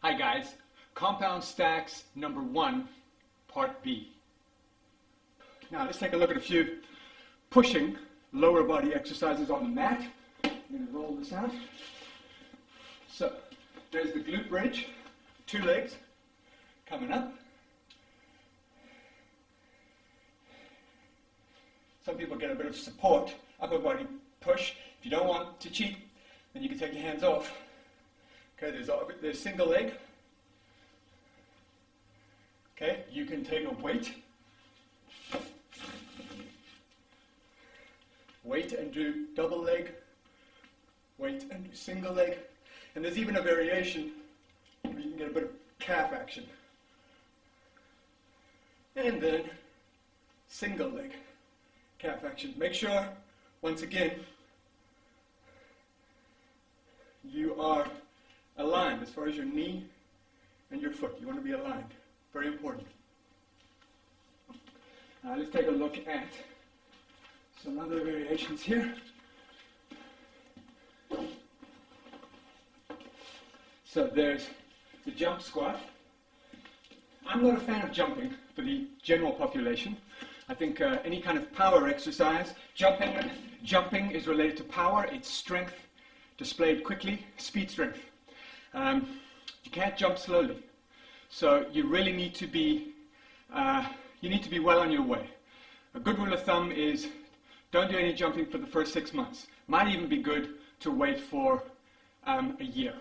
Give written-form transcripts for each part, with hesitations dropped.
Hi guys, compound stacks number 1, part B. Now let's take a look at a few pushing lower body exercises on the mat. I'm going to roll this out. So there's the glute bridge, 2 legs coming up. Some people get a bit of support, upper body push. If you don't want to cheat, then you can take your hands off. Okay, there's single leg. Okay, you can take a weight and do double leg, weight and do single leg. And there's even a variation where you can get a bit of calf action. And then single leg, calf action. Make sure, once again, you are aligned as far as your knee and your foot. You want to be aligned. Very important. Let's take a look at some other variations here. So there's the jump squat. I'm not a fan of jumping for the general population. I think any kind of power exercise, jumping is related to power. It's strength displayed quickly, speed strength. You can't jump slowly. So you really need to be, well on your way. A good rule of thumb is don't do any jumping for the first 6 months. Might even be good to wait for a year.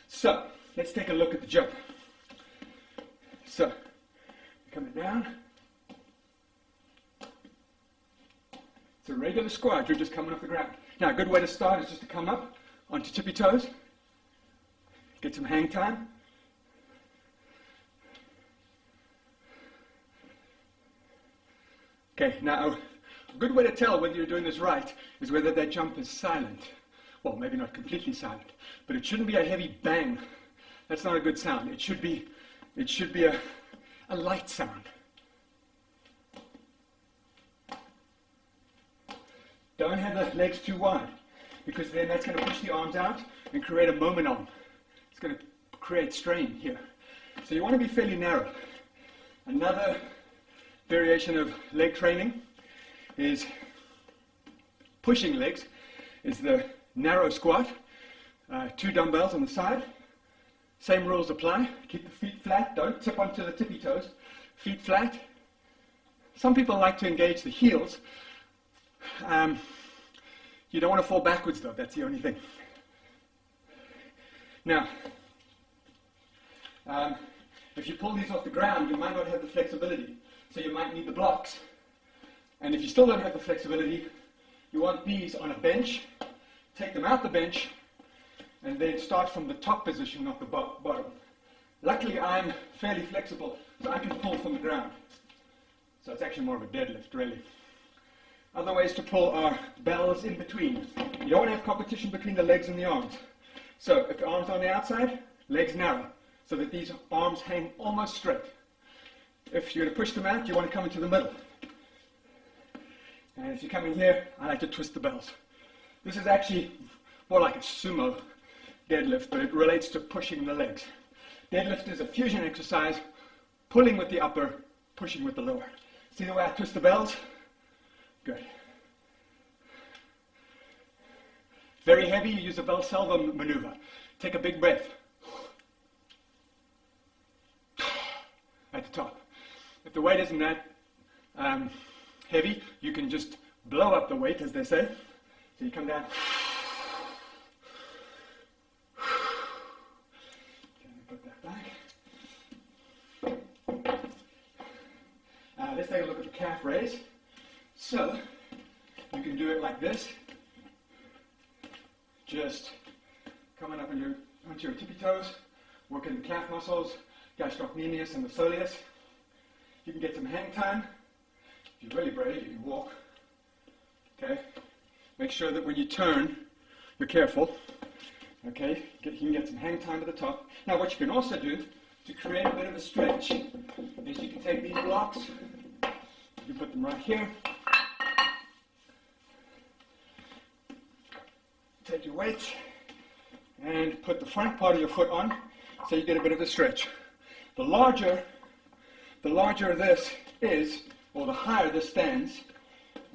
So let's take a look at the jump. So coming down. It's a regular squat. You're just coming off the ground. Now a good way to start is just to come up onto tippy toes. Get some hang time. Okay, now a good way to tell whether you're doing this right is whether that jump is silent. Well, maybe not completely silent, but it shouldn't be a heavy bang. That's not a good sound. It should be a light sound. Don't have the legs too wide, because then that's going to push the arms out and create a moment arm. It's going to create strain here. So you want to be fairly narrow. Another variation of leg training is pushing legs, is the narrow squat. 2 dumbbells on the side. Same rules apply. Keep the feet flat. Don't tip onto the tippy toes. Feet flat. Some people like to engage the heels. You don't want to fall backwards though, that's the only thing. Now, if you pull these off the ground, you might not have the flexibility, so you might need the blocks. And if you still don't have the flexibility, you want these on a bench, take them out the bench, and then start from the top position, not the bottom. Luckily, I'm fairly flexible, so I can pull from the ground. So it's actually more of a deadlift, really. Other ways to pull are bells in between. You don't want to have competition between the legs and the arms. So if the arms are on the outside, legs narrow, so that these arms hang almost straight. If you're going to push them out, you want to come into the middle. And if you come in here, I like to twist the bells. This is actually more like a sumo deadlift, but it relates to pushing the legs. Deadlift is a fusion exercise, pulling with the upper, pushing with the lower. See the way I twist the bells? Good. Very heavy, you use a Valsalva maneuver. Take a big breath. At the top. If the weight isn't that heavy, you can just blow up the weight, as they say. So you come down. Put that back. Let's take a look at the calf raise. So, you can do it like this, just coming up onto your tippy toes, working the calf muscles, gastrocnemius and the soleus. You can get some hang time. If you're really brave, you can walk. Okay? Make sure that when you turn, you're careful. Okay? You can get some hang time at the top. Now, what you can also do to create a bit of a stretch is you can take these blocks, you put them right here. Take your weight and put the front part of your foot on. so you get a bit of a stretch. The larger this is, or the higher this stands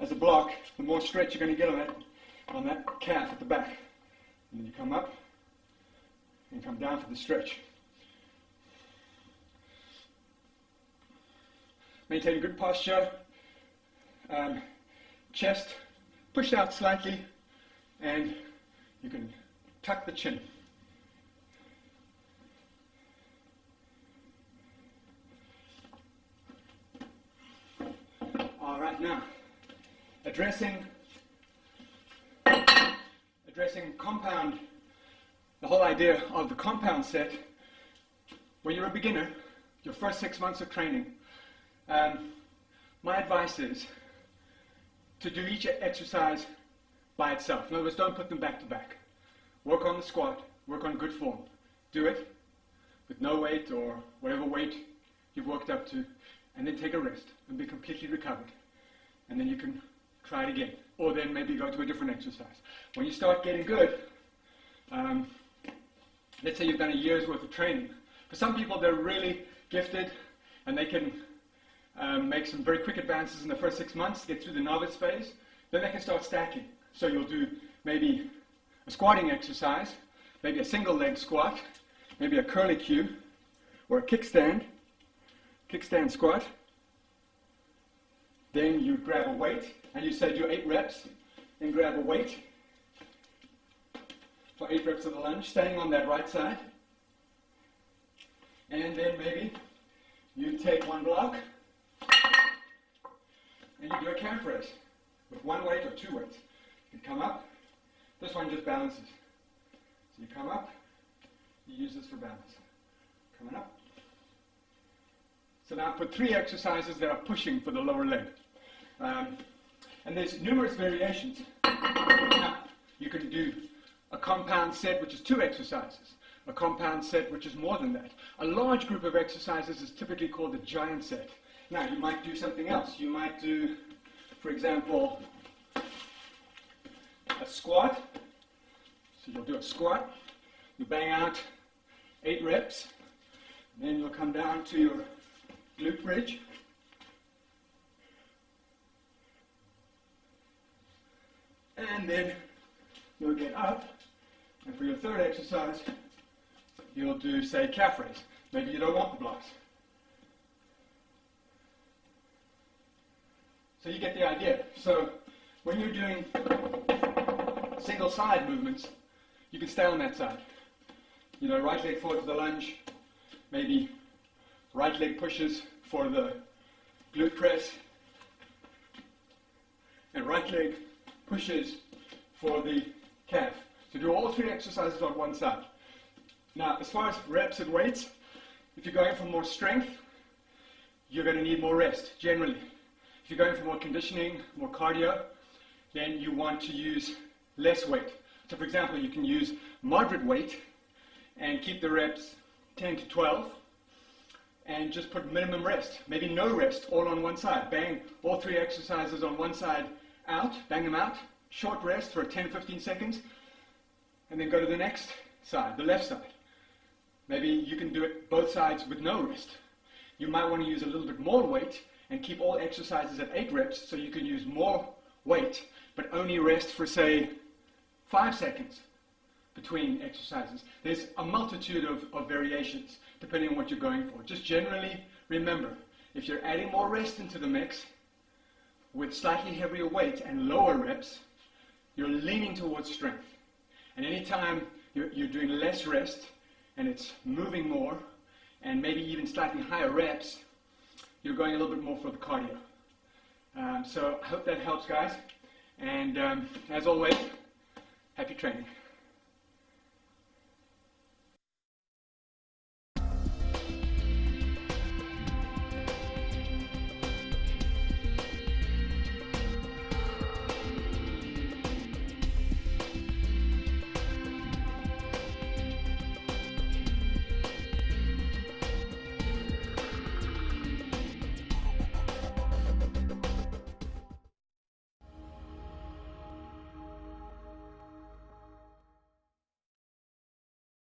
as a block, the more stretch you're going to get on that calf at the back. And then you come up and come down for the stretch. Maintain good posture, chest pushed out slightly, and you can tuck the chin. All right, now, addressing compound, the whole idea of the compound set. When you're a beginner, your first 6 months of training, my advice is to do each exercise by itself. In other words, don't put them back to back. Work on the squat, work on good form. Do it with no weight or whatever weight you've worked up to, and then take a rest and be completely recovered. And then you can try it again. Or then maybe go to a different exercise. When you start getting good, let's say you've done a year's worth of training. For some people, they're really gifted and they can make some very quick advances in the first 6 months, get through the novice phase. Then they can start stacking. So you'll do maybe a squatting exercise, maybe a single leg squat, maybe a curly Q, or a kickstand squat. Then you grab a weight, and you say do 8 reps, then grab a weight for 8 reps of the lunge, staying on that right side. And then maybe you take one block, and you do a calf raise with 1 weight or 2 weights. You come up, this one just balances. So you come up, you use this for balance. Coming up. So now put 3 exercises that are pushing for the lower leg. And there's numerous variations. Now, you can do a compound set, which is 2 exercises. A compound set, which is more than that. A large group of exercises is typically called a giant set. Now, you might do something else. You might do, for example, a squat. So you'll do a squat. You bang out 8 reps. Then you'll come down to your glute bridge. And then you'll get up. And for your third exercise, you'll do, say, calf raise. Maybe you don't want the blocks. So you get the idea. So when you're doing single side movements, you can stay on that side. You know, right leg forward to the lunge, maybe right leg pushes for the glute press, and right leg pushes for the calf. So do all 3 exercises on one side. Now, as far as reps and weights, if you're going for more strength, you're going to need more rest, generally. If you're going for more conditioning, more cardio, then you want to use less weight. So for example, you can use moderate weight and keep the reps 10 to 12 and just put minimum rest, maybe no rest, all on one side. Bang all 3 exercises on one side out, bang them out, short rest for 10-15 seconds, and then go to the next side, the left side. Maybe you can do it both sides with no rest. You might want to use a little bit more weight and keep all exercises at 8 reps so you can use more weight, but only rest for, say, 5 seconds between exercises. There's a multitude of variations depending on what you're going for. Just generally remember, if you're adding more rest into the mix with slightly heavier weight and lower reps, you're leaning towards strength. And anytime you're doing less rest and it's moving more and maybe even slightly higher reps, you're going a little bit more for the cardio. So I hope that helps, guys. And as always, happy training.